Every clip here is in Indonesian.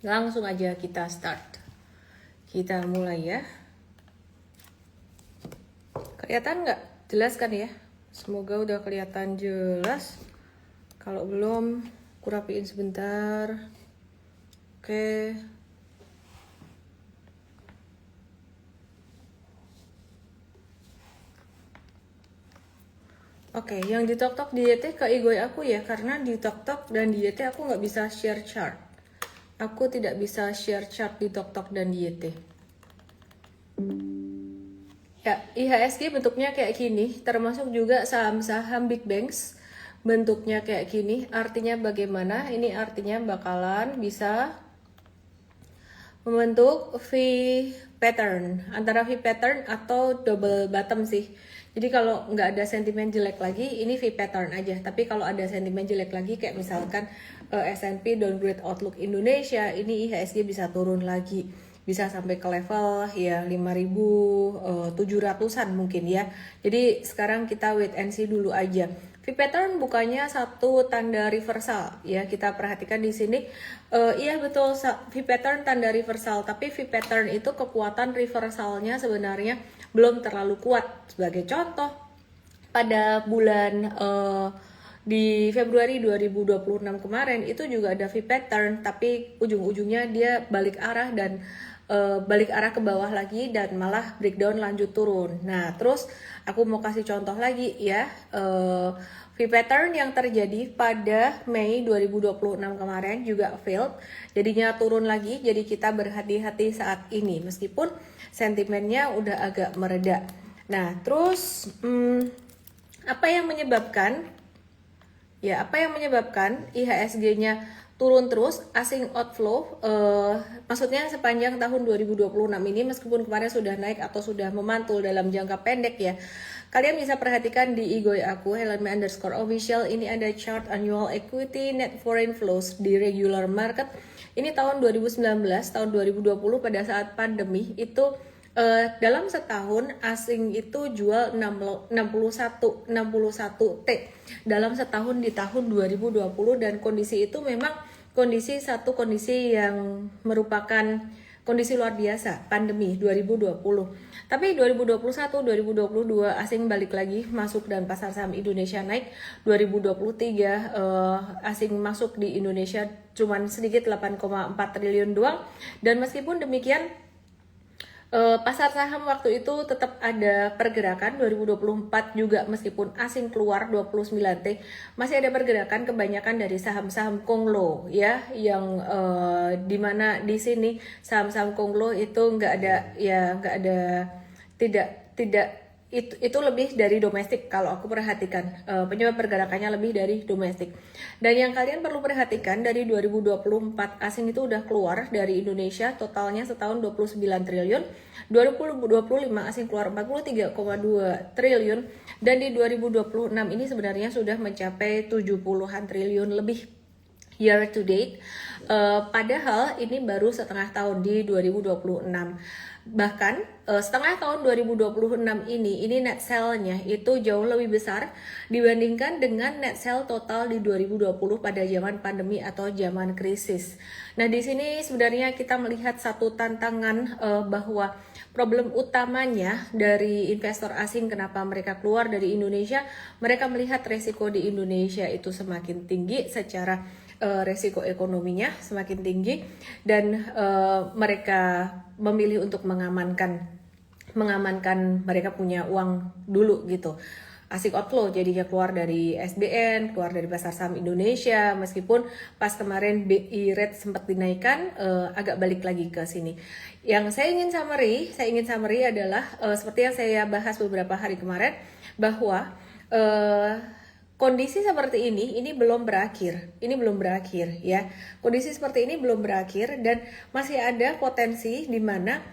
Langsung aja kita start. Kita mulai ya. Kelihatan nggak? Jelas kan ya? Semoga udah kelihatan jelas. Kalau belum, aku rapiin sebentar. Oke. Oke, yang di TokTok di YT ke Igoy aku ya, karena di TokTok dan di YT aku nggak bisa share chart. Aku tidak bisa share chart di TokTok dan di YT. Ya, IHSG bentuknya kayak gini, termasuk juga saham-saham big banks bentuknya kayak gini. Artinya bagaimana? Ini artinya bakalan bisa membentuk V pattern, antara V pattern atau double bottom sih. Jadi kalau nggak ada sentimen jelek lagi, ini V pattern aja. Tapi kalau ada sentimen jelek lagi, kayak misalkan S&P downgrade outlook Indonesia, ini IHSG bisa turun lagi. Bisa sampai ke level ya 5.700-an mungkin ya. Jadi sekarang kita wait and see dulu aja. V pattern bukannya satu tanda reversal ya, kita perhatikan di sini. Iya betul, V pattern tanda reversal, tapi V pattern itu kekuatan reversalnya sebenarnya belum terlalu kuat. Sebagai contoh, pada bulan di Februari 2026 kemarin itu juga ada V pattern, tapi ujung-ujungnya dia balik arah dan balik arah ke bawah lagi dan malah breakdown lanjut turun. Nah, terus aku mau kasih contoh lagi ya, V pattern yang terjadi pada Mei 2026 kemarin juga failed, jadinya turun lagi. Jadi kita berhati-hati saat ini meskipun sentimennya udah agak mereda. Nah, terus apa yang menyebabkan IHSG-nya turun terus, asing outflow, maksudnya sepanjang tahun 2026 ini, meskipun kemarin sudah naik atau sudah memantul dalam jangka pendek ya, kalian bisa perhatikan di Igoy aku, Helmi_official, ini ada chart annual equity net foreign flows di regular market. Ini tahun 2019, tahun 2020 pada saat pandemi itu dalam setahun asing itu jual 61 T dalam setahun di tahun 2020, dan kondisi itu memang kondisi yang merupakan kondisi luar biasa, pandemi 2020. Tapi 2021, 2022 asing balik lagi masuk dan pasar saham Indonesia naik. 2023 asing masuk di Indonesia cuman sedikit 8,4 triliun doang, dan meskipun demikian pasar saham waktu itu tetap ada pergerakan. 2024 juga meskipun asing keluar 29 T, masih ada pergerakan, kebanyakan dari saham-saham Konglo ya, yang dimana di sini saham-saham Konglo itu tidak itu lebih dari domestik. Kalau aku perhatikan penyebab pergerakannya lebih dari domestik. Dan yang kalian perlu perhatikan, dari 2024 asing itu udah keluar dari Indonesia totalnya setahun 29 triliun, 2025 asing keluar 43,2 triliun, dan di 2026 ini sebenarnya sudah mencapai 70-an triliun lebih year to date. Padahal ini baru setengah tahun di 2026. Bahkan setengah tahun 2026 ini net sale-nya itu jauh lebih besar dibandingkan dengan net sale total di 2020 pada zaman pandemi atau zaman krisis. Nah, di sini sebenarnya kita melihat satu tantangan bahwa problem utamanya dari investor asing kenapa mereka keluar dari Indonesia, mereka melihat resiko di Indonesia itu semakin tinggi secara resiko ekonominya semakin tinggi, dan mereka memilih untuk mengamankan mereka punya uang dulu gitu. Asik outflow jadinya keluar dari SBN, keluar dari pasar saham Indonesia, meskipun pas kemarin BI rate sempat dinaikkan, agak balik lagi ke sini. Yang saya ingin summary adalah seperti yang saya bahas beberapa hari kemarin, bahwa kondisi seperti ini belum berakhir ya. Kondisi seperti ini belum berakhir, dan masih ada potensi di mana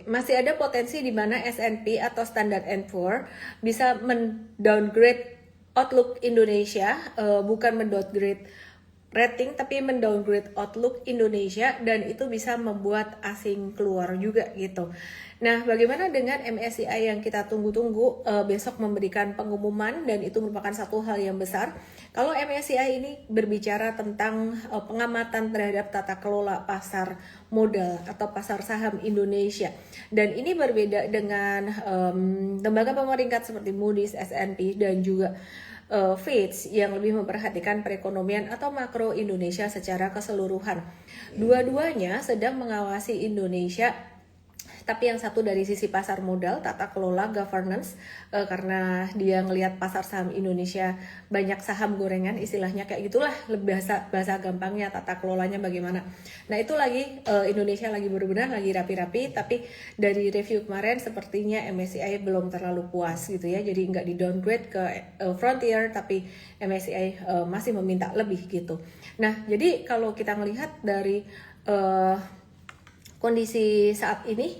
masih ada potensi di mana S&P atau Standard & Poor bisa mendowngrade outlook Indonesia, bukan mendowngrade rating tapi mendowngrade outlook Indonesia, dan itu bisa membuat asing keluar juga gitu. Nah, bagaimana dengan MSCI yang kita tunggu-tunggu besok memberikan pengumuman, dan itu merupakan satu hal yang besar. Kalau MSCI ini berbicara tentang pengamatan terhadap tata kelola pasar modal atau pasar saham Indonesia, dan ini berbeda dengan lembaga pemeringkat seperti Moody's, S&P, dan juga Fitch yang lebih memperhatikan perekonomian atau makro Indonesia secara keseluruhan. Dua-duanya sedang mengawasi Indonesia, tapi yang satu dari sisi pasar modal, tata kelola, governance, karena dia ngelihat pasar saham Indonesia banyak saham gorengan, istilahnya kayak gitulah, bahasa gampangnya tata kelolanya bagaimana. Nah itu lagi Indonesia lagi berbenah, lagi rapi-rapi, tapi dari review kemarin sepertinya MSCI belum terlalu puas gitu ya, jadi nggak di downgrade ke Frontier, tapi MSCI masih meminta lebih gitu. Nah jadi kalau kita melihat dari kondisi saat ini,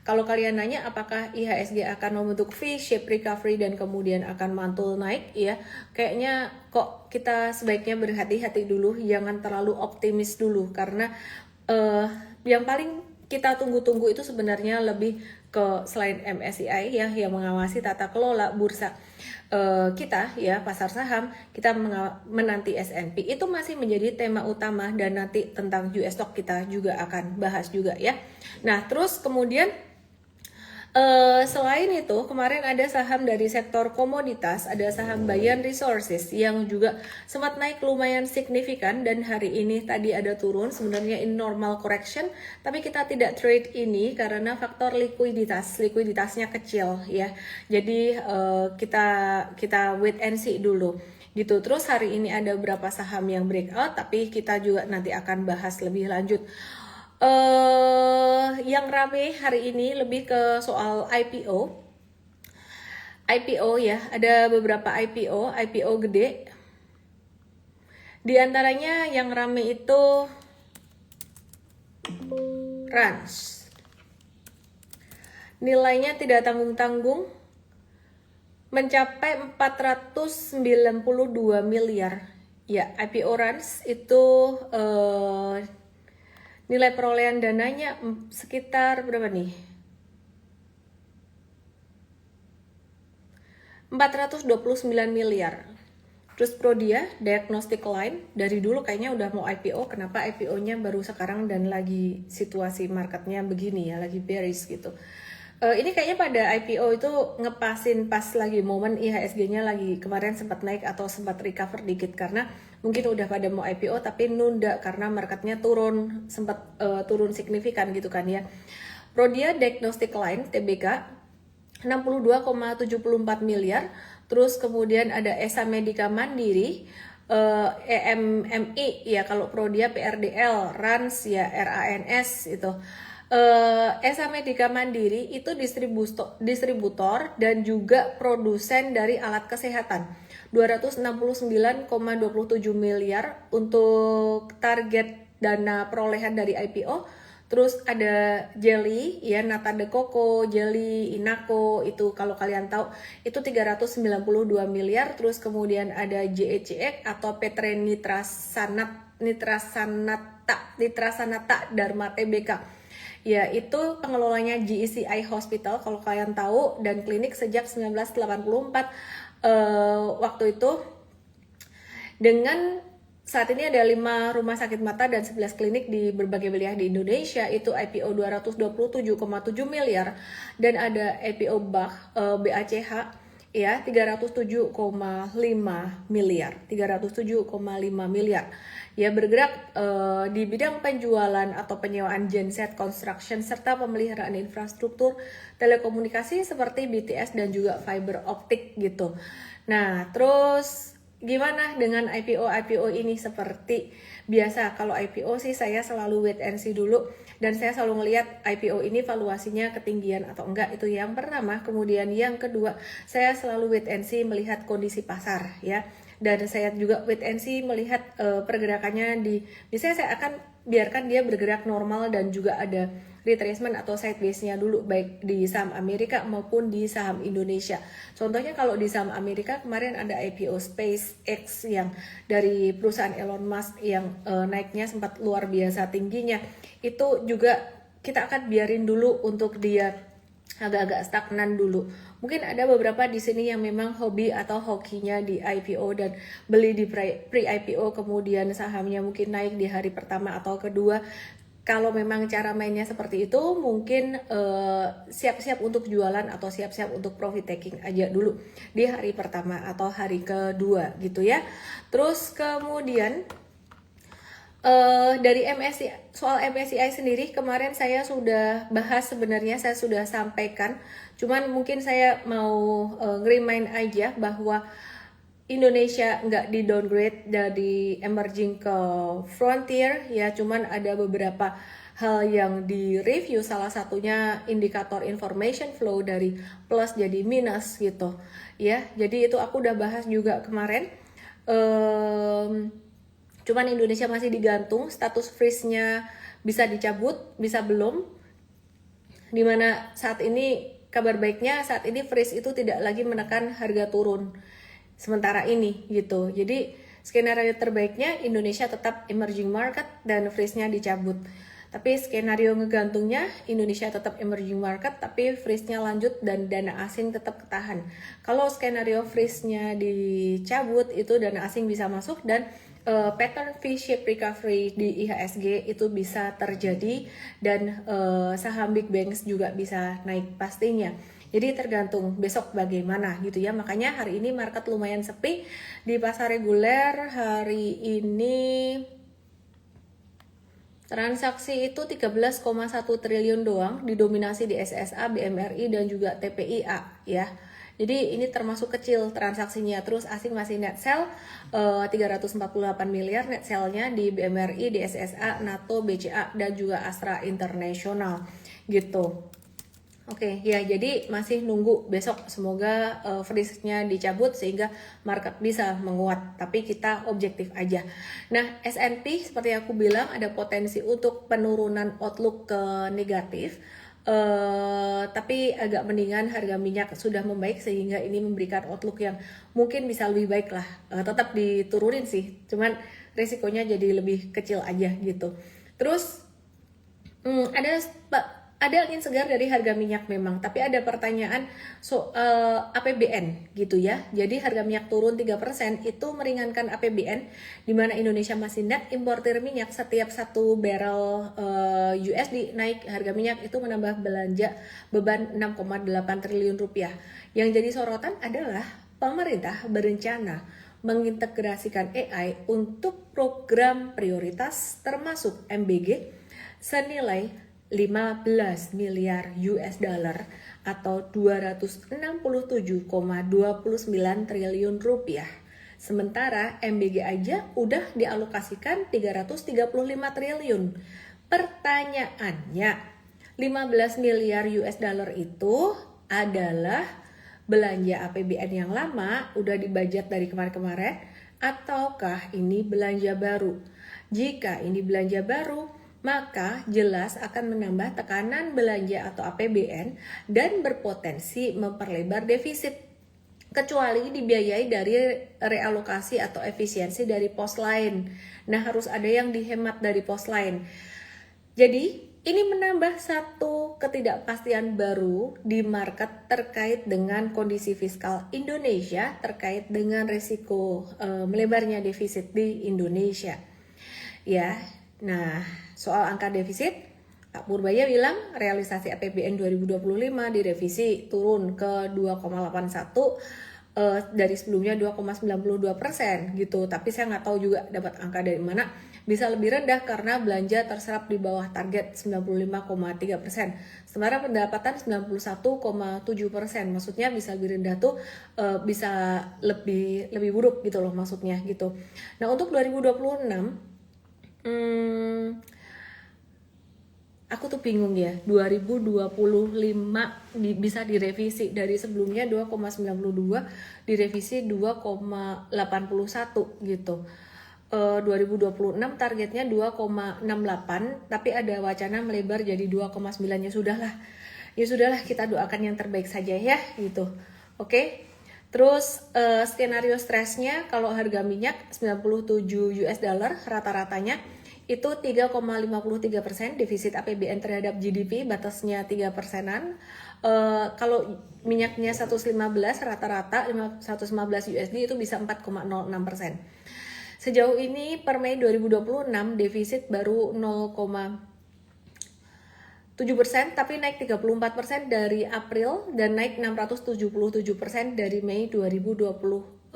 kalau kalian nanya apakah IHSG akan membentuk V-shape recovery dan kemudian akan mantul naik, ya kayaknya kok kita sebaiknya berhati-hati dulu, jangan terlalu optimis dulu, karena yang paling kita tunggu-tunggu itu sebenarnya lebih ke selain MSCI ya, yang mengawasi tata kelola bursa kita ya, pasar saham, kita menanti S&P itu masih menjadi tema utama, dan nanti tentang US stock kita juga akan bahas juga ya. Nah terus kemudian selain itu kemarin ada saham dari sektor komoditas, ada saham Bayan Resources yang juga sempat naik lumayan signifikan, dan hari ini tadi ada turun, sebenarnya in normal correction, tapi kita tidak trade ini karena faktor likuiditasnya kecil ya, jadi kita wait and see dulu gitu. Terus hari ini ada beberapa saham yang breakout, tapi kita juga nanti akan bahas lebih lanjut. Yang rame hari ini lebih ke soal IPO ya, ada beberapa IPO gede. Di antaranya yang rame itu Rans, nilainya tidak tanggung-tanggung mencapai 492 miliar ya. IPO Rans itu nilai perolehan dananya sekitar berapa nih? 429 miliar. Terus Prodia, Diagnostic Line, dari dulu kayaknya udah mau IPO, kenapa IPO-nya baru sekarang dan lagi situasi marketnya begini ya, lagi bearish gitu. Ini kayaknya pada IPO itu ngepasin pas lagi momen IHSG-nya lagi kemarin sempat naik atau sempat recover dikit, karena mungkin udah pada mau IPO tapi nunda karena marketnya turun, sempat turun signifikan gitu kan ya. Prodia Diagnostic Line TBK 62,74 miliar. Terus kemudian ada Esa Medika Mandiri, EMMI ya kalau Prodia, PRDL, Rans ya RANS itu. Esa Medika Mandiri itu distributor dan juga produsen dari alat kesehatan. 269,27 miliar untuk target dana perolehan dari IPO. Terus ada Jelly ya, Nata de Coco, Jelly, Inaco, itu kalau kalian tahu itu 392 miliar. Terus kemudian ada JECX atau Petre Nitrasanata Dharma Tbk. Ya, itu pengelolanya GECI Hospital kalau kalian tahu, dan klinik sejak 1984 waktu itu. Dengan saat ini ada 5 rumah sakit mata dan 11 klinik di berbagai wilayah di Indonesia. Itu IPO 227,7 miliar, dan ada IPO BACH ya 307,5 miliar. Ya, bergerak di bidang penjualan atau penyewaan genset, construction, serta pemeliharaan infrastruktur telekomunikasi seperti BTS dan juga fiber optik gitu. Nah, terus gimana dengan IPO ini? Seperti biasa kalau IPO sih saya selalu wait and see dulu, dan saya selalu ngelihat IPO ini valuasinya ketinggian atau enggak, itu yang pertama. Kemudian yang kedua, saya selalu wait and see melihat kondisi pasar ya. dan saya juga wait and see melihat pergerakannya biasanya saya akan biarkan dia bergerak normal dan juga ada retracement atau sideways-nya dulu baik di saham Amerika maupun di saham Indonesia. Contohnya kalau di saham Amerika kemarin ada IPO SpaceX yang dari perusahaan Elon Musk yang naiknya sempat luar biasa tingginya. Itu juga kita akan biarin dulu untuk dia agak-agak stagnan dulu. Mungkin ada beberapa di sini yang memang hobi atau hokinya di IPO dan beli di pre-IPO kemudian sahamnya mungkin naik di hari pertama atau kedua. Kalau memang cara mainnya seperti itu, mungkin siap-siap untuk jualan atau siap-siap untuk profit taking aja dulu di hari pertama atau hari kedua gitu ya. Terus kemudian dari MSCI, soal MSCI sendiri kemarin saya sudah bahas, sebenarnya saya sudah sampaikan, cuman mungkin saya mau nge-remind aja bahwa Indonesia nggak di downgrade dari emerging ke frontier ya, cuman ada beberapa hal yang di review, salah satunya indikator information flow dari plus jadi minus gitu ya. Jadi itu aku udah bahas juga kemarin. Cuman Indonesia masih digantung, status freeze-nya bisa dicabut, bisa belum. Dimana saat ini, kabar baiknya saat ini freeze itu tidak lagi menekan harga turun sementara ini gitu. Jadi skenario terbaiknya Indonesia tetap emerging market dan freeze-nya dicabut. Tapi skenario ngegantungnya Indonesia tetap emerging market tapi freeze-nya lanjut dan dana asing tetap ketahan. Kalau skenario freeze-nya dicabut itu dana asing bisa masuk dan pattern V-shape recovery di IHSG itu bisa terjadi dan saham big banks juga bisa naik pastinya. Jadi tergantung besok bagaimana gitu ya. Makanya hari ini market lumayan sepi di pasar reguler. Hari ini transaksi itu 13,1 triliun doang, didominasi di SSA, BMRI dan juga TPIA ya. Jadi ini termasuk kecil transaksinya. Terus asing masih net sell 348 miliar net sell-nya di BMRI, di SSA, NATO, BCA dan juga Astra International gitu. Oke, ya jadi masih nunggu besok, semoga freeze-nya dicabut sehingga market bisa menguat, tapi kita objektif aja. Nah, S&P seperti aku bilang ada potensi untuk penurunan outlook ke negatif. Tapi agak mendingan harga minyak sudah membaik sehingga ini memberikan outlook yang mungkin bisa lebih baik lah. Tetap diturunin sih, cuman resikonya jadi lebih kecil aja gitu. Terus ada angin segar dari harga minyak memang, tapi ada pertanyaan soal APBN gitu ya. Jadi harga minyak turun 3% itu meringankan APBN, di mana Indonesia masih net importir minyak. Setiap 1 barrel USD naik harga minyak itu menambah belanja beban 6,8 triliun rupiah. Yang jadi sorotan adalah pemerintah berencana mengintegrasikan AI untuk program prioritas termasuk MBG senilai 15 miliar US dollar atau 267,29 triliun rupiah. Sementara MBG aja udah dialokasikan 335 triliun. Pertanyaannya, 15 miliar US dollar itu adalah belanja APBN yang lama, udah dibudget dari kemarin-kemarin, ataukah ini belanja baru? Jika ini belanja baru, maka jelas akan menambah tekanan belanja atau APBN dan berpotensi memperlebar defisit, kecuali dibiayai dari realokasi atau efisiensi dari pos lain. Nah, harus ada yang dihemat dari pos lain. Jadi ini menambah satu ketidakpastian baru di market terkait dengan kondisi fiskal Indonesia, terkait dengan risiko melebarnya defisit di Indonesia. Ya, nah, soal angka defisit, Pak Purbaya bilang realisasi APBN 2025 direvisi turun ke 2,81 dari sebelumnya 2,92% gitu. Tapi saya nggak tahu juga dapat angka dari mana. Bisa lebih rendah karena belanja terserap di bawah target 95,3%. Sementara pendapatan 91,7%. Maksudnya bisa lebih rendah tuh bisa lebih buruk gitu loh maksudnya gitu. Nah, untuk 2026 aku tuh bingung ya, 2025 bisa direvisi dari sebelumnya 2,92 direvisi 2,81 gitu. 2026 targetnya 2,68 tapi ada wacana melebar jadi 2,9. Ya sudahlah kita doakan yang terbaik saja ya gitu. Oke. Terus skenario stresnya kalau harga minyak 97 US dollar rata-ratanya itu 3,53% defisit APBN terhadap GDP, batasnya 3%-an. Kalau minyaknya 115 rata-rata 115 USD itu bisa 4,06%. Sejauh ini per Mei 2026 defisit baru 0,7% tapi naik 34% dari April dan naik 677% dari Mei 2025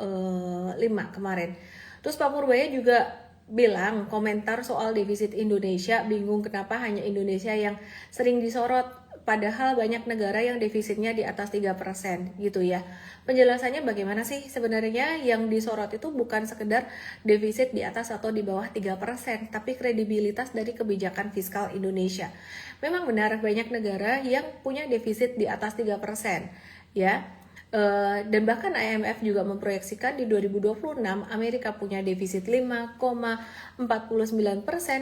kemarin. Terus Pak Purbaya juga bilang komentar soal defisit Indonesia, bingung kenapa hanya Indonesia yang sering disorot padahal banyak negara yang defisitnya di atas 3% gitu ya. Penjelasannya bagaimana sih? Sebenarnya yang disorot itu bukan sekedar defisit di atas atau di bawah 3%, tapi kredibilitas dari kebijakan fiskal Indonesia. Memang benar banyak negara yang punya defisit di atas 3%, ya. Dan bahkan IMF juga memproyeksikan di 2026 Amerika punya defisit 5,49%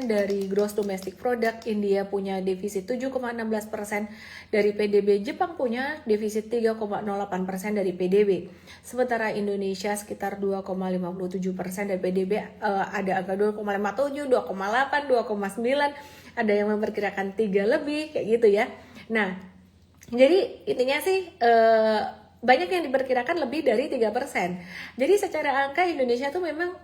dari gross domestic product, India punya defisit 7,16% dari PDB, Jepang punya defisit 3,08% dari PDB. Sementara Indonesia sekitar 2,57% dari PDB, ada angka 2,57, 2,8, 2,9, ada yang memperkirakan 3 lebih kayak gitu ya. Nah, jadi intinya sih banyak yang diperkirakan lebih dari 3%. Jadi secara angka Indonesia tuh memang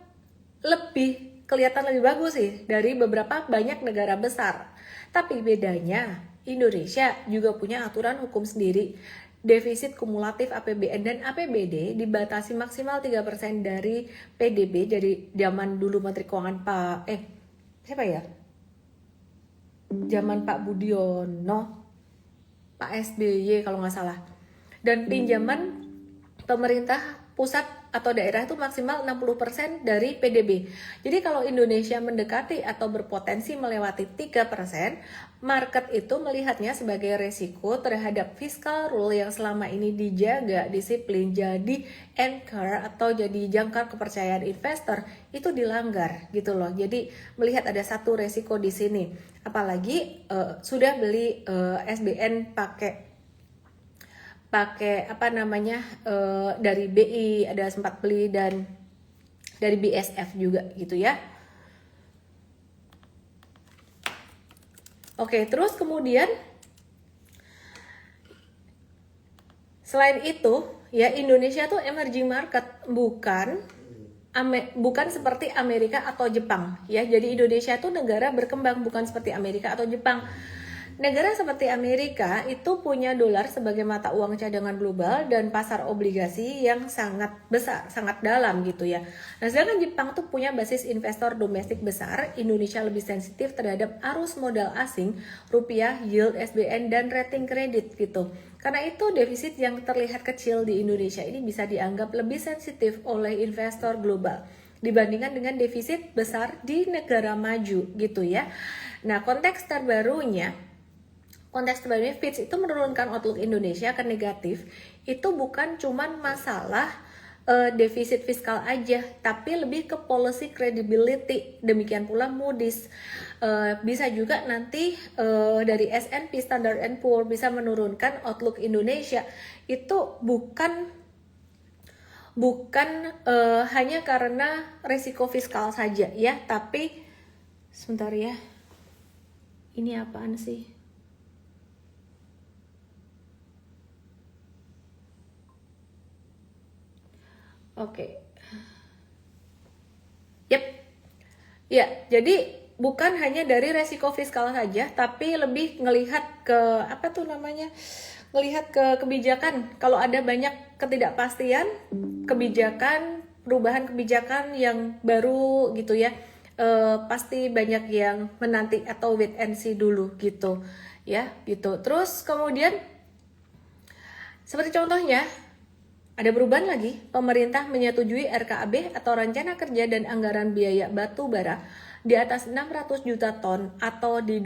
kelihatan lebih bagus sih dari beberapa banyak negara besar. Tapi bedanya Indonesia juga punya aturan hukum sendiri. Defisit kumulatif APBN dan APBD dibatasi maksimal 3% dari PDB. Jadi zaman dulu Menteri Keuangan siapa ya? Zaman Pak Budiono, Pak SBY kalau nggak salah. Dan pinjaman pemerintah pusat atau daerah itu maksimal 60% dari PDB. Jadi kalau Indonesia mendekati atau berpotensi melewati 3%, market itu melihatnya sebagai resiko terhadap fiscal rule yang selama ini dijaga disiplin, jadi anchor atau jadi jangkar kepercayaan investor itu dilanggar gitu loh. Jadi melihat ada satu resiko di sini. Apalagi sudah beli SBN pakai dari BI, ada sempat beli, dan dari BSF juga gitu ya. Oke, terus kemudian selain itu ya, Indonesia tuh emerging market, bukan seperti Amerika atau Jepang ya. Jadi Indonesia tuh negara berkembang, bukan seperti Amerika atau Jepang. Negara seperti Amerika itu punya dolar sebagai mata uang cadangan global dan pasar obligasi yang sangat besar, sangat dalam gitu ya. Nah, sedangkan Jepang tuh punya basis investor domestik besar. Indonesia lebih sensitif terhadap arus modal asing, rupiah, yield SBN, dan rating kredit gitu. Karena itu defisit yang terlihat kecil di Indonesia ini bisa dianggap lebih sensitif oleh investor global dibandingkan dengan defisit besar di negara maju gitu ya. Nah, konteks terbarunya Fitch itu menurunkan outlook Indonesia ke negatif. Itu bukan cuman masalah defisit fiskal aja, tapi lebih ke policy credibility. Demikian pula Moody's. Bisa juga nanti dari S&P Standard & Poor's bisa menurunkan outlook Indonesia. Itu bukan hanya karena resiko fiskal saja ya, tapi sebentar ya. Ini apaan sih? Oke. Yep. Ya, jadi bukan hanya dari resiko fiskal saja, tapi lebih ngelihat ke ngelihat ke kebijakan. Kalau ada banyak ketidakpastian, perubahan kebijakan yang baru gitu ya, pasti banyak yang menanti atau wait and see dulu gitu ya, gitu. Terus kemudian seperti contohnya ada perubahan lagi, pemerintah menyetujui RKAB atau Rencana Kerja dan Anggaran Biaya Batu Bara di atas 600 juta ton atau di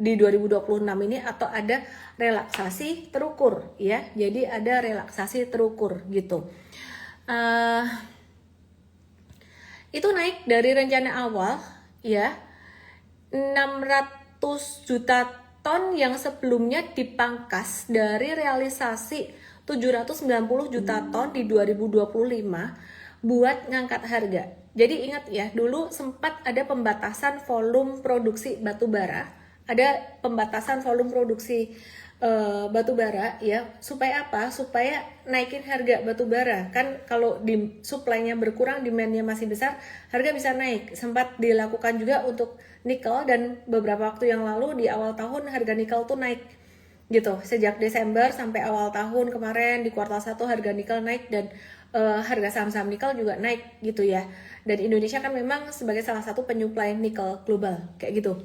di 2026 ini atau ada relaksasi terukur ya. Jadi ada relaksasi terukur gitu. Itu naik dari rencana awal ya 600 juta ton yang sebelumnya dipangkas dari realisasi 790 juta ton di 2025 buat ngangkat harga. Jadi ingat ya, dulu sempat ada pembatasan volume produksi batu bara, ada pembatasan volume produksi batu bara ya, supaya apa? Supaya naikin harga batu bara. Kan kalau di supply-nya berkurang, demand-nya masih besar, harga bisa naik. Sempat dilakukan juga untuk nikel, dan beberapa waktu yang lalu di awal tahun harga nikel tuh naik gitu. Sejak Desember sampai awal tahun kemarin di kuartal 1 harga nikel naik, dan harga saham-saham nikel juga naik gitu ya. Dan Indonesia kan memang sebagai salah satu penyuplai nikel global kayak gitu.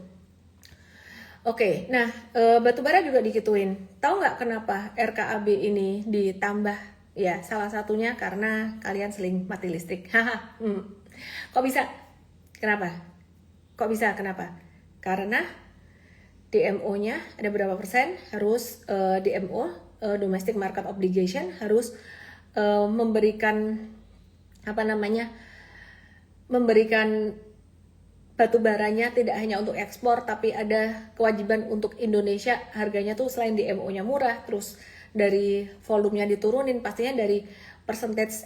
Oke, nah batu bara juga dikituin. Tahu nggak kenapa RKAB ini ditambah? Ya, salah satunya karena kalian sering mati listrik. Haha. Kok bisa? Kenapa? Kok bisa? Kenapa? Karena DMO-nya ada berapa persen harus DMO, Domestic Market Obligation, harus memberikan memberikan batu baranya tidak hanya untuk ekspor, tapi ada kewajiban untuk Indonesia. Harganya tuh selain DMO-nya murah, terus dari volumenya diturunin, pastinya dari percentage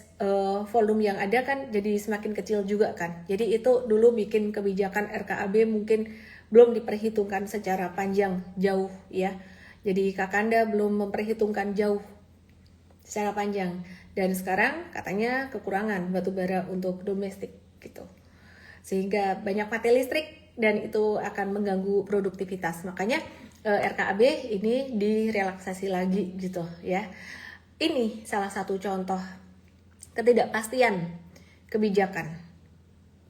volume yang ada kan jadi semakin kecil juga kan. Jadi itu dulu bikin kebijakan RKAB mungkin belum diperhitungkan secara panjang jauh ya. Jadi Kakanda belum memperhitungkan jauh secara panjang, dan sekarang katanya kekurangan batu bara untuk domestik gitu, sehingga banyak mati listrik dan itu akan mengganggu produktivitas. Makanya RKAB ini direlaksasi lagi gitu ya. Ini salah satu contoh ketidakpastian kebijakan.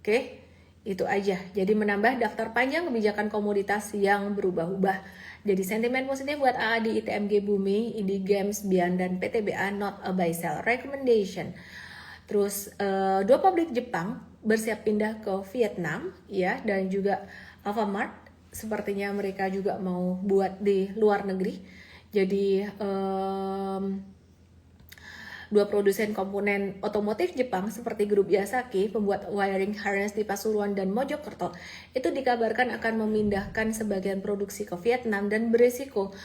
Oke, itu aja. Jadi menambah daftar panjang kebijakan komoditas yang berubah-ubah. Jadi sentimen positif buat AAD, ITMG, Bumi, ID Games, Bian, dan PTBA not a buy sell recommendation. Terus dua pabrik Jepang bersiap pindah ke Vietnam ya, dan juga Alfamart sepertinya mereka juga mau buat di luar negeri. Jadi dua produsen komponen otomotif Jepang seperti grup Yasaki, pembuat wiring harness di Pasuruan dan Mojokerto, itu dikabarkan akan memindahkan sebagian produksi ke Vietnam dan berisiko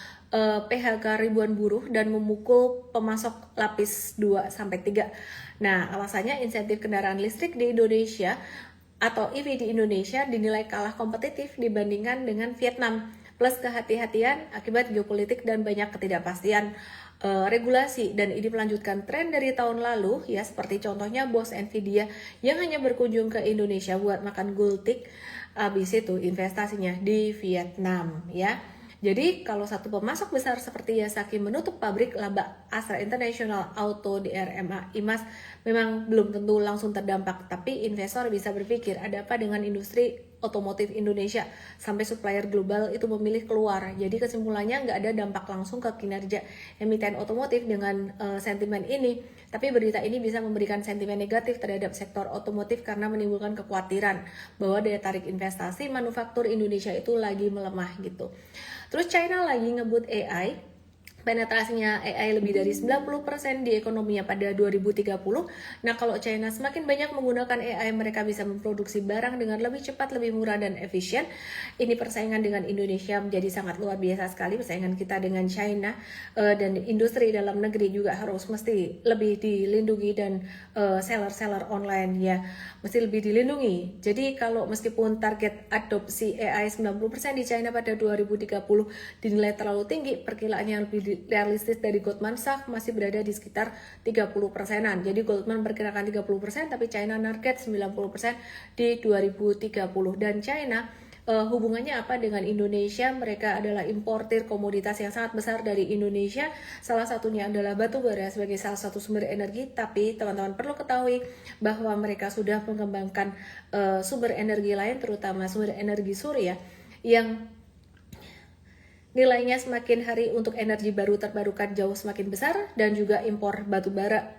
PHK ribuan buruh dan memukul pemasok lapis 2-3. Nah, alasannya insentif kendaraan listrik di Indonesia atau EV di Indonesia dinilai kalah kompetitif dibandingkan dengan Vietnam, plus kehati-hatian akibat geopolitik dan banyak ketidakpastian regulasi. Dan ini melanjutkan tren dari tahun lalu ya, seperti contohnya bos Nvidia yang hanya berkunjung ke Indonesia buat makan gultik, habis itu investasinya di Vietnam ya. Jadi kalau satu pemasok besar seperti Yasaki menutup pabrik, laba Astra International Auto, DRMA, IMAS memang belum tentu langsung terdampak, tapi investor bisa berpikir ada apa dengan industri otomotif Indonesia sampai supplier global itu memilih keluar. Jadi kesimpulannya nggak ada dampak langsung ke kinerja emiten otomotif dengan sentimen ini, tapi berita ini bisa memberikan sentimen negatif terhadap sektor otomotif karena menimbulkan kekhawatiran bahwa daya tarik investasi manufaktur Indonesia itu lagi melemah gitu. Terus China lagi ngebut AI, penetrasinya AI lebih dari 90% di ekonominya pada 2030. Nah, kalau China semakin banyak menggunakan AI, mereka bisa memproduksi barang dengan lebih cepat, lebih murah, dan efisien. Ini persaingan dengan Indonesia menjadi sangat luar biasa sekali, persaingan kita dengan China, dan industri dalam negeri juga harus mesti lebih dilindungi, dan seller-seller online ya mesti lebih dilindungi. Jadi kalau meskipun target adopsi AI 90% di China pada 2030 dinilai terlalu tinggi, perkiraan yang lebih realistis dari Goldman Sachs masih berada di sekitar 30%-an. Jadi Goldman perkirakan 30%, tapi China target 90% di 2030. Dan China hubungannya apa dengan Indonesia? Mereka adalah importir komoditas yang sangat besar dari Indonesia. Salah satunya adalah batu bara sebagai salah satu sumber energi. Tapi teman-teman perlu ketahui bahwa mereka sudah mengembangkan sumber energi lain, terutama sumber energi surya yang nilainya semakin hari untuk energi baru terbarukan jauh semakin besar, dan juga impor batu bara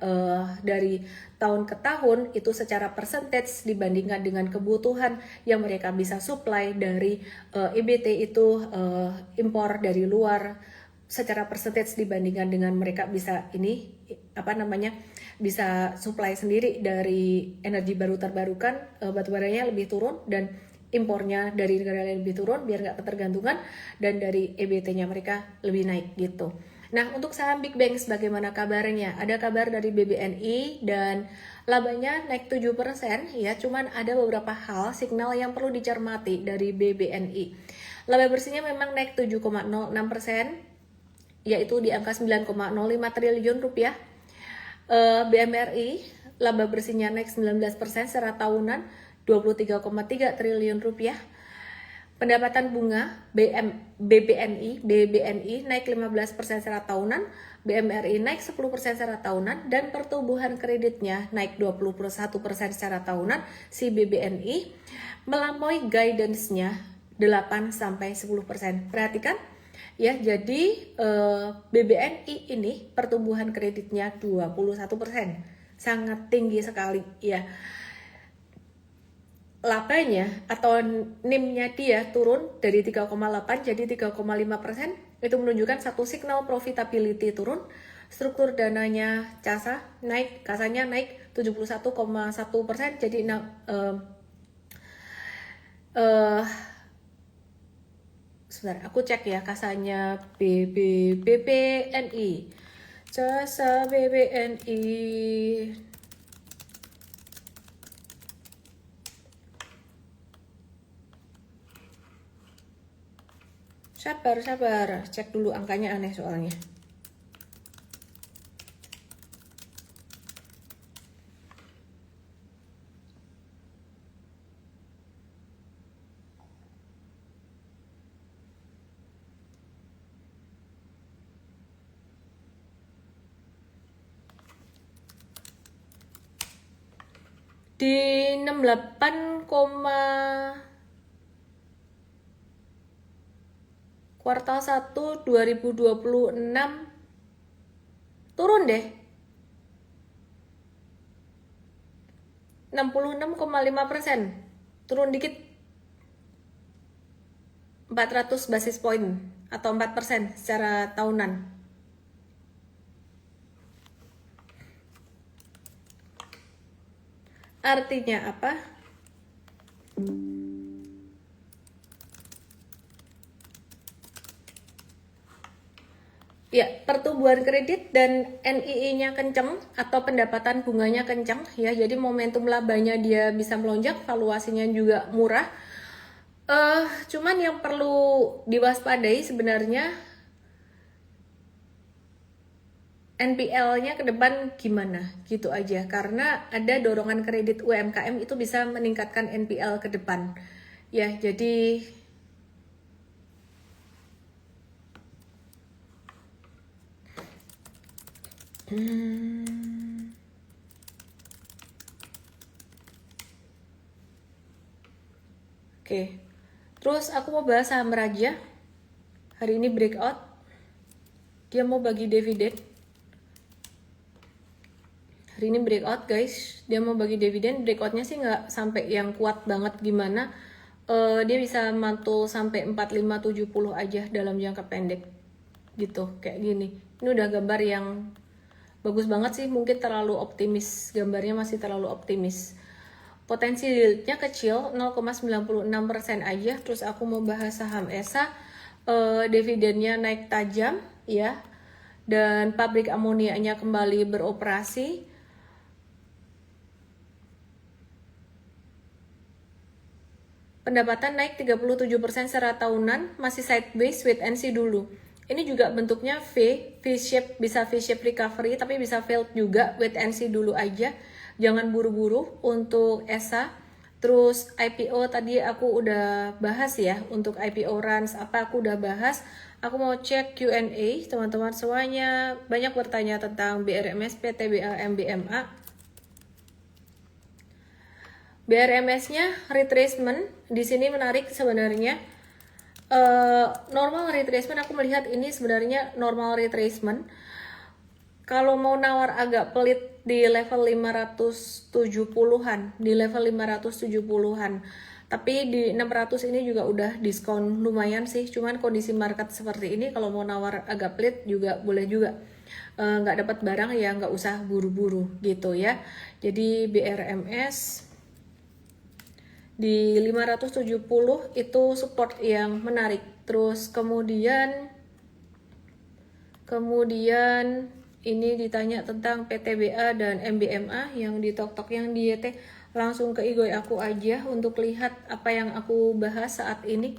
dari tahun ke tahun itu secara percentage dibandingkan dengan kebutuhan yang mereka bisa supply dari EBT itu impor dari luar secara percentage dibandingkan dengan mereka bisa bisa supply sendiri dari energi baru terbarukan, batu baranya lebih turun dan impornya dari negara lain lebih turun biar nggak ketergantungan, dan dari EBT-nya mereka lebih naik gitu. Nah, untuk saham Big Banks bagaimana kabarnya? Ada kabar dari BBNI dan labanya naik 7% ya, cuman ada beberapa hal signal yang perlu dicermati dari BBNI. Laba bersihnya memang naik 7,06%, yaitu di angka 9,05 triliun rupiah. BMRI laba bersihnya naik 19% secara tahunan 23,3 triliun rupiah. Pendapatan bunga BBNI naik 15% secara tahunan, BMRI naik 10% secara tahunan, dan pertumbuhan kreditnya naik 21% secara tahunan. Si BBNI melampaui guidance-nya 8-10%. Perhatikan ya, jadi BBNI ini pertumbuhan kreditnya 21%, sangat tinggi sekali ya. Labanya atau NIM-nya dia turun dari 3,8 jadi 3,5%, itu menunjukkan satu signal profitability turun. Struktur dananya kasanya naik 71,1%, jadi sebentar aku cek ya kasanya BBNI, casa BBNI. Sabar, cek dulu angkanya aneh soalnya. Di 68, kuartal 1 2026 turun deh 66,5%, turun dikit 400 basis point atau 4% secara tahunan. Artinya apa? Ya, pertumbuhan kredit dan NII-nya kenceng atau pendapatan bunganya kenceng ya, jadi momentum labanya dia bisa melonjak, valuasinya juga murah. Cuman yang perlu diwaspadai sebenarnya NPL-nya ke depan gimana gitu aja, karena ada dorongan kredit UMKM itu bisa meningkatkan NPL ke depan ya. Jadi oke. Terus aku mau bahas saham Raja. Hari ini breakout. Dia mau bagi dividen. Hari ini breakout guys. Dia mau bagi dividen. Breakoutnya sih nggak sampai yang kuat banget gimana. Dia bisa mantul sampai 4570 aja dalam jangka pendek. Gitu, kayak gini. Ini udah gambar yang bagus banget sih, mungkin terlalu optimis, gambarnya masih terlalu optimis. Potensi yieldnya kecil 0,96% aja. Terus aku mau bahas saham ESA, dividennya naik tajam ya, dan pabrik amoniaknya kembali beroperasi. Pendapatan naik 37% secara tahunan, masih sideways wait and see dulu. Ini juga bentuknya V-shape, bisa V-shape recovery, tapi bisa failed juga, wait and see dulu aja. Jangan buru-buru untuk ESA. Terus IPO tadi aku udah bahas ya, untuk IPO runs apa aku udah bahas. Aku mau cek Q&A, teman-teman semuanya banyak bertanya tentang BRMS, PTBA, MBMA. BRMS-nya retracement, di sini menarik sebenarnya. Normal retracement, aku melihat ini sebenarnya normal retracement. Kalau mau nawar agak pelit di level 570-an, di level 570-an. Tapi di 600 ini juga udah diskon lumayan sih. Cuman kondisi market seperti ini kalau mau nawar agak pelit juga boleh juga. Nggak dapat barang ya nggak usah buru-buru gitu ya. Jadi BRMS di 570 itu support yang menarik. Terus kemudian ini ditanya tentang PTBA dan MBMA yang di tok-tok yang di YT. Langsung ke Igoy aku aja untuk lihat apa yang aku bahas saat ini.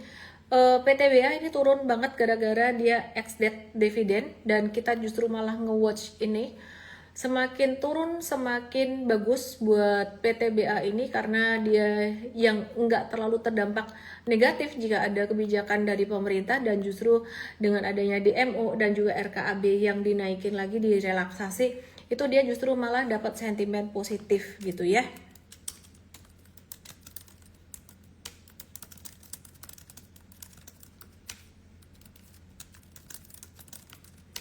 PTBA ini turun banget gara-gara dia ex-debt dividend dan kita justru malah nge-watch ini. Semakin turun semakin bagus buat PTBA ini karena dia yang enggak terlalu terdampak negatif jika ada kebijakan dari pemerintah, dan justru dengan adanya DMO dan juga RKAB yang dinaikin lagi, direlaksasi, itu dia justru malah dapat sentimen positif gitu ya.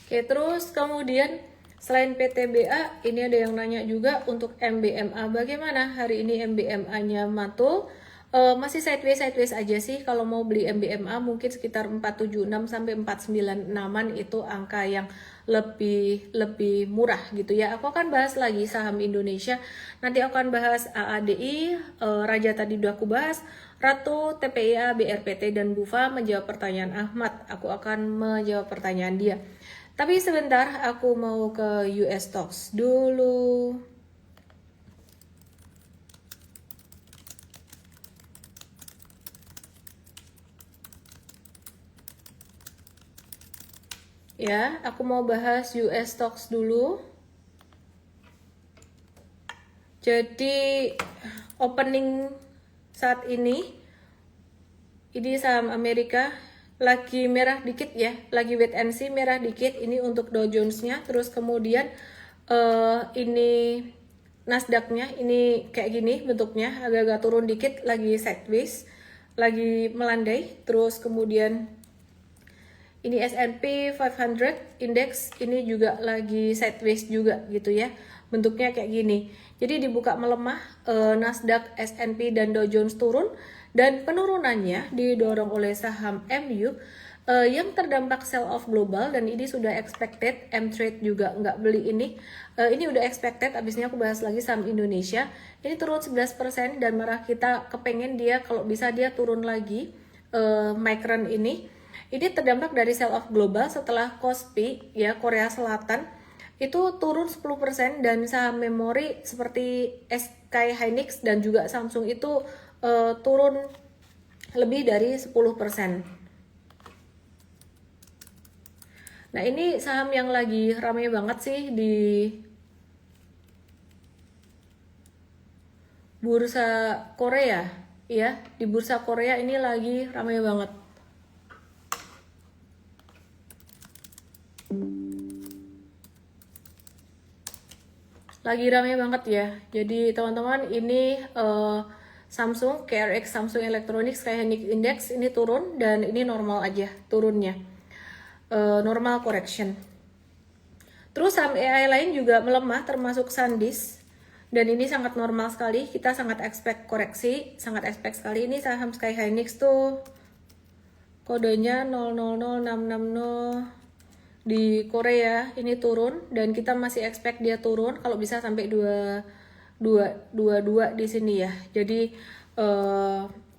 Oke, terus kemudian selain PTBA, ini ada yang nanya juga untuk MBMA. Bagaimana hari ini MBMA-nya mantul? Masih sideways aja sih. Kalau mau beli MBMA mungkin sekitar 476 sampai 496-an itu angka yang lebih murah gitu ya. Aku akan bahas lagi saham Indonesia. Nanti aku akan bahas AADI, Raja tadi udah aku bahas, Ratu, TPIA, BRPT, dan Bufa menjawab pertanyaan Ahmad. Aku akan menjawab pertanyaan dia. Tapi sebentar, aku mau ke US stocks dulu. Ya, aku mau bahas US stocks dulu. Jadi, opening saat ini saham Amerika lagi merah dikit ya, lagi wait and see merah dikit. Ini untuk Dow Jones-nya. Terus kemudian ini Nasdaq-nya ini kayak gini bentuknya, agak-agak turun dikit, lagi sideways, lagi melandai. Terus kemudian ini S&P 500 index ini juga lagi sideways juga gitu ya, bentuknya kayak gini. Jadi dibuka melemah, Nasdaq, S&P, dan Dow Jones turun, dan penurunannya didorong oleh saham MU yang terdampak sell off global, dan ini sudah expected. M-Trade juga nggak beli ini. Ini udah expected. Abisnya aku bahas lagi saham Indonesia. Ini turun 11% dan malah kita kepengen dia kalau bisa dia turun lagi. Micron ini terdampak dari sell off global setelah Kospi ya, Korea Selatan itu turun 10%, dan saham memori seperti SK Hynix dan juga Samsung itu turun lebih dari 10%. Nah, ini saham yang lagi ramai banget sih di bursa Korea ya. Di bursa Korea ini lagi ramai banget. Lagi ramai banget ya. Jadi teman-teman, ini Samsung, KRX Samsung Electronics Hynix Index ini turun, dan ini normal aja turunnya. Normal correction. Terus saham AI lain juga melemah, termasuk SanDisk, dan ini sangat normal sekali. Kita sangat expect koreksi, sangat expect sekali. Ini saham Sky Hynix tuh kodenya 000660 di Korea, ini turun, dan kita masih expect dia turun kalau bisa sampai 22 di sini ya. Jadi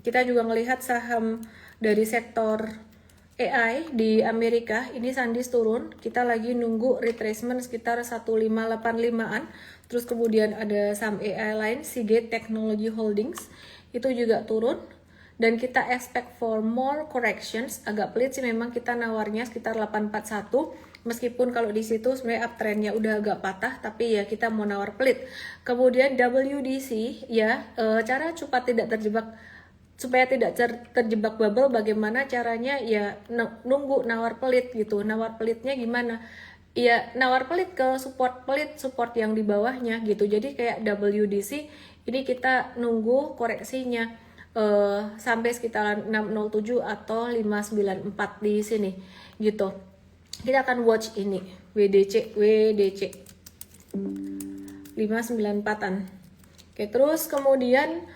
kita juga melihat saham dari sektor AI di Amerika, ini SanDisk turun. Kita lagi nunggu retracement sekitar 1585-an. Terus kemudian ada saham AI lain, Seagate Technology Holdings, itu juga turun. Dan kita expect for more corrections. Agak pelit sih memang kita nawarnya sekitar 841. Meskipun kalau di situ sebenarnya uptrendnya udah agak patah, tapi ya kita mau nawar pelit. Kemudian WDC ya, cara supaya tidak terjebak bubble, bagaimana caranya ya, nunggu nawar pelit gitu. Nawar pelitnya gimana? Ya nawar pelit ke support yang di bawahnya gitu. Jadi kayak WDC ini kita nunggu koreksinya. sampai sekitaran 607 atau 594 di sini gitu. Kita akan watch ini WDC 594-an. Oke, terus kemudian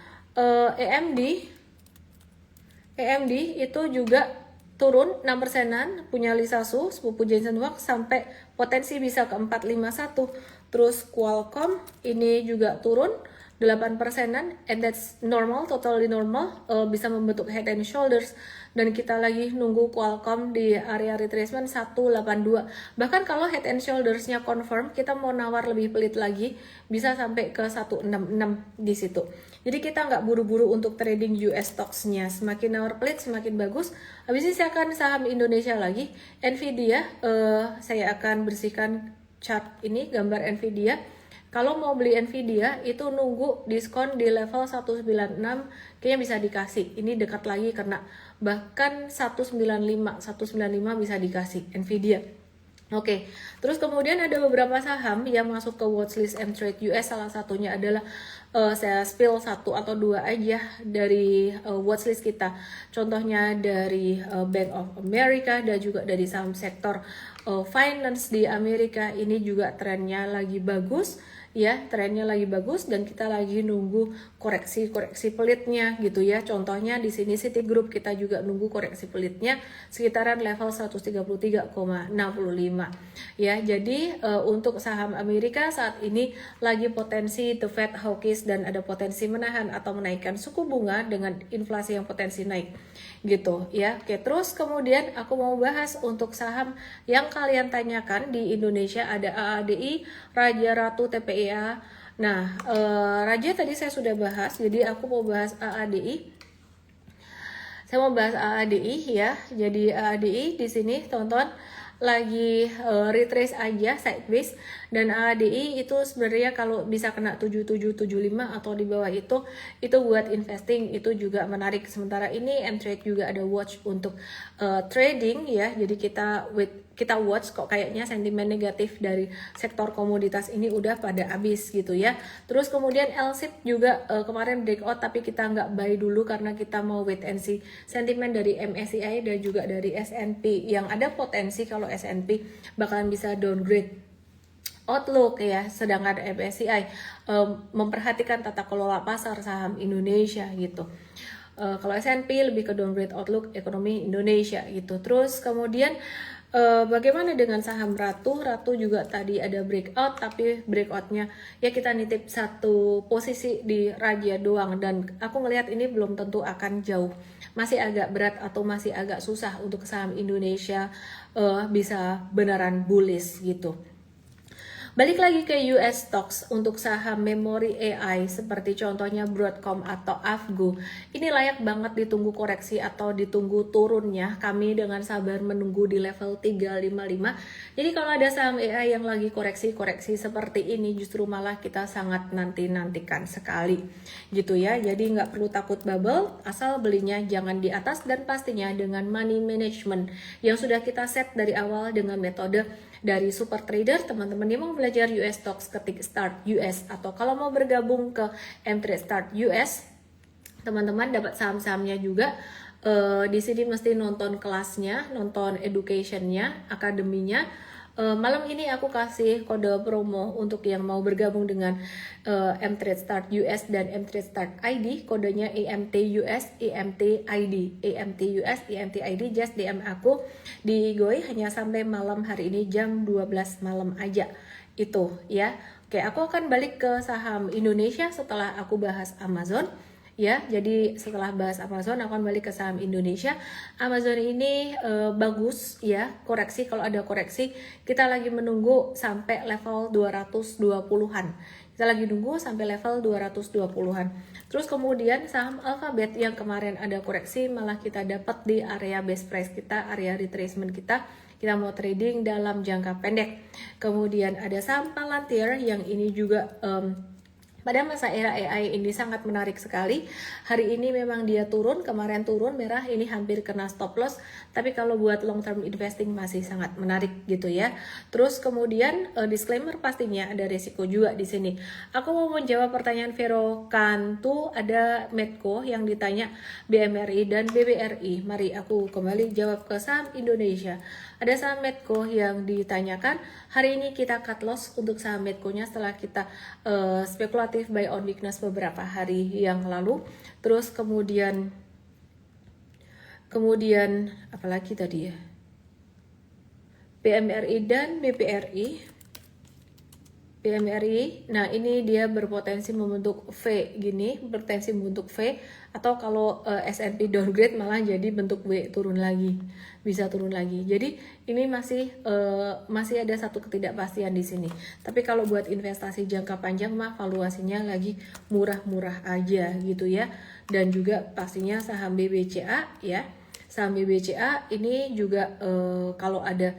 AMD itu juga turun 6%-an, punya Lisa Su, sepupu Jensen Huang, sampai potensi bisa ke 451. Terus Qualcomm ini juga turun 8%-an, and that's normal, totally normal, bisa membentuk head and shoulders, dan kita lagi nunggu Qualcomm di area retracement 182. Bahkan kalau head and shoulders-nya confirm, kita mau nawar lebih pelit lagi, bisa sampai ke 166 di situ. Jadi kita nggak buru-buru untuk trading US stocks-nya, semakin nawar pelit semakin bagus. Habis ini saya akan saham Indonesia lagi, Nvidia, saya akan bersihkan chart ini, gambar Nvidia. Kalau mau beli Nvidia itu nunggu diskon di level 196, kayaknya bisa dikasih. Ini dekat lagi karena bahkan 195 bisa dikasih Nvidia. Oke, terus kemudian ada beberapa saham yang masuk ke watchlist Mtrade US, salah satunya adalah saya spill 1 atau 2 aja dari watchlist kita. Contohnya dari Bank of America dan juga dari saham sektor finance di Amerika. Ini juga trennya lagi bagus. Ya, trennya lagi bagus dan kita lagi nunggu koreksi pelitnya gitu ya. Contohnya di sini Citigroup kita juga nunggu koreksi pelitnya sekitaran level 133,65 ya. Jadi untuk saham Amerika saat ini lagi potensi the Fed hawkish dan ada potensi menahan atau menaikkan suku bunga dengan inflasi yang potensi naik gitu ya. Oke, terus kemudian aku mau bahas untuk saham yang kalian tanyakan di Indonesia, ada AADI, Raja Ratu, TPIA. Nah, Raja tadi saya sudah bahas, jadi aku mau bahas AADI. Saya mau bahas AADI ya. Jadi AADI di sini teman-teman lagi retrace aja sideways, dan AADI itu sebenarnya kalau bisa kena 7775 atau di bawah itu buat investing itu juga menarik. Sementara ini Mtrade juga ada watch untuk trading ya. Jadi kita watch kok kayaknya sentimen negatif dari sektor komoditas ini udah pada habis gitu ya. Terus kemudian LSIP juga kemarin breakout, tapi kita nggak buy dulu karena kita mau wait and see sentimen dari MSCI dan juga dari S&P yang ada potensi kalau S&P bakalan bisa downgrade outlook ya, sedangkan MSCI memperhatikan tata kelola pasar saham Indonesia gitu. Kalau S&P lebih ke downgrade outlook ekonomi Indonesia gitu. Terus kemudian bagaimana dengan saham Ratu? Ratu juga tadi ada breakout, tapi breakoutnya ya kita nitip satu posisi di Raja doang, dan aku ngelihat ini belum tentu akan jauh, masih agak berat atau masih agak susah untuk saham Indonesia bisa beneran bullish gitu. Balik lagi ke US stocks, untuk saham memori AI seperti contohnya Broadcom atau Avgo, ini layak banget ditunggu koreksi atau ditunggu turunnya. Kami dengan sabar menunggu di level 355. Jadi kalau ada saham AI yang lagi koreksi seperti ini, justru malah kita sangat nantikan sekali gitu ya. Jadi nggak perlu takut bubble, asal belinya jangan di atas dan pastinya dengan money management yang sudah kita set dari awal dengan metode dari super trader. Teman-teman yang mau belajar US stocks, ketik start US, atau kalau mau bergabung ke Mtrade Start US, teman-teman dapat saham-sahamnya juga. Di sini mesti nonton kelasnya, nonton educationnya, akademinya. Malam ini aku kasih kode promo untuk yang mau bergabung dengan Mtrade Start US dan Mtrade Start ID, kodenya EMTUS, EMTID, EMTUS, EMTID. Just DM aku di Goi hanya sampai malam hari ini jam 12 malam aja itu ya. Oke, aku akan balik ke saham Indonesia setelah aku bahas Amazon. Ya, jadi setelah bahas Amazon akan balik ke saham Indonesia. Amazon ini bagus ya, koreksi, kalau ada koreksi kita lagi menunggu sampai level 220-an. Kita lagi nunggu sampai level 220-an. Terus kemudian saham Alphabet yang kemarin ada koreksi malah kita dapat di area best price kita, area retracement kita. Kita mau trading dalam jangka pendek. Kemudian ada saham Palantir yang ini juga Pada masa era AI ini sangat menarik sekali. Hari ini memang dia turun, kemarin turun merah, ini hampir kena stop loss. Tapi kalau buat long term investing masih sangat menarik gitu ya. Terus kemudian disclaimer pastinya ada risiko juga di sini. Aku mau menjawab pertanyaan Vero Kantu, ada Medco yang ditanya BMRI dan BBRI. Mari aku kembali jawab ke saham Indonesia. Ada saham Medco yang ditanyakan. Hari ini kita cut loss untuk saham Medco-nya setelah kita spekulatif buy on weakness beberapa hari yang lalu. Terus kemudian apalagi tadi ya, BMRI dan BPRI. BMRI, nah ini dia berpotensi membentuk V gini, berpotensi membentuk V, atau kalau S&P downgrade malah jadi bentuk W, turun lagi, bisa turun lagi. Jadi ini masih ada satu ketidakpastian di sini. Tapi kalau buat investasi jangka panjang mah valuasinya lagi murah-murah aja gitu ya. Dan juga pastinya saham BBCA ya. Saham BBCA ini juga kalau ada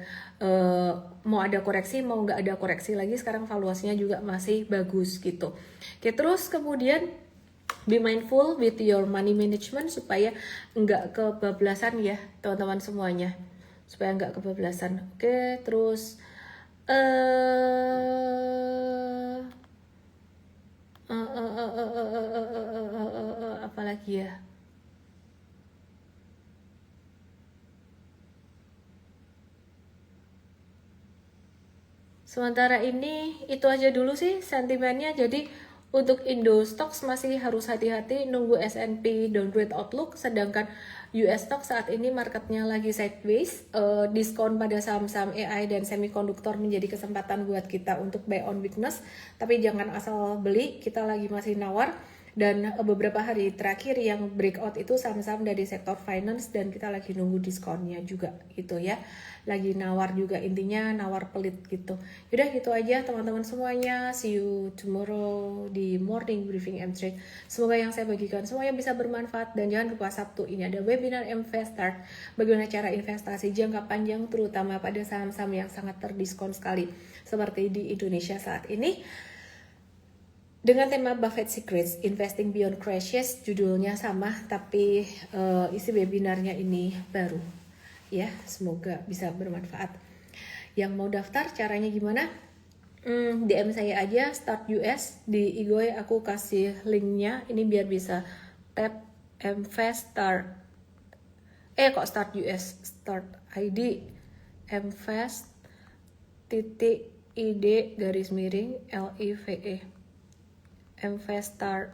mau ada koreksi, mau nggak ada koreksi lagi, sekarang valuasinya juga masih bagus gitu. Oke, terus kemudian be mindful with your money management supaya nggak kebablasan ya teman-teman semuanya, supaya nggak kebablasan. Oke, terus apa lagi ya? Sementara ini itu aja dulu sih sentimennya. Jadi untuk Indo Stocks masih harus hati-hati nunggu S&P downgrade outlook, sedangkan US Stock saat ini marketnya lagi sideways. Diskon pada saham-saham AI dan semikonduktor menjadi kesempatan buat kita untuk buy on weakness, tapi jangan asal beli, kita lagi masih nawar. Dan beberapa hari terakhir yang breakout itu saham-saham dari sektor finance, dan kita lagi nunggu diskonnya juga gitu ya, lagi nawar juga, intinya nawar pelit gitu. Yaudah gitu aja teman-teman semuanya, see you tomorrow di morning briefing M-Trade. Semoga yang saya bagikan semuanya bisa bermanfaat, dan jangan lupa Sabtu ini ada webinar M-Start, bagaimana cara investasi jangka panjang terutama pada saham-saham yang sangat terdiskon sekali seperti di Indonesia saat ini, dengan tema Buffett Secrets, Investing Beyond Crashes. Judulnya sama, tapi isi webinarnya ini baru. Ya, semoga bisa bermanfaat. Yang mau daftar, caranya gimana? DM saya aja, Start US. Di Igoy aku kasih linknya, ini biar bisa tap MVest Start. Start US, Start ID, MVest .id _ LIVE. Investor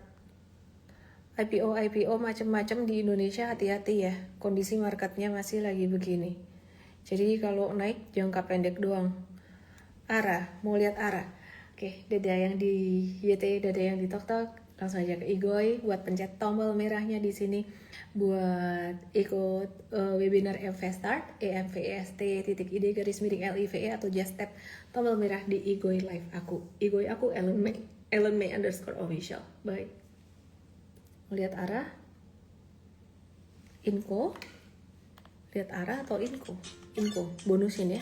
IPO macam-macam di Indonesia, hati-hati ya, kondisi marketnya masih lagi begini. Jadi kalau naik jangka pendek doang, mau lihat arah. Oke, dada yang di YT, dada yang di TokTok, langsung aja ke Igoy buat pencet tombol merahnya di sini buat ikut webinar Investor EMVEST .id _ LIVE, atau just tap tombol merah di Igoy live aku. Igoy aku Ellen May _official. Baik. Lihat arah. Info. Lihat arah atau info? Info. Bonusin ya.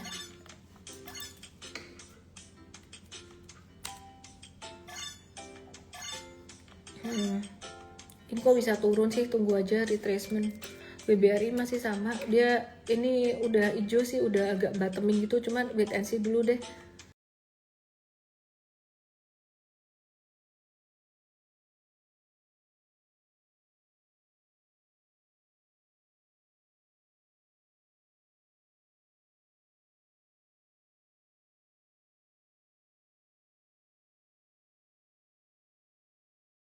Info bisa turun sih, tunggu aja retracement. BBRI masih sama. Dia ini udah hijau sih, udah agak bottoming gitu, cuman wait and see dulu deh.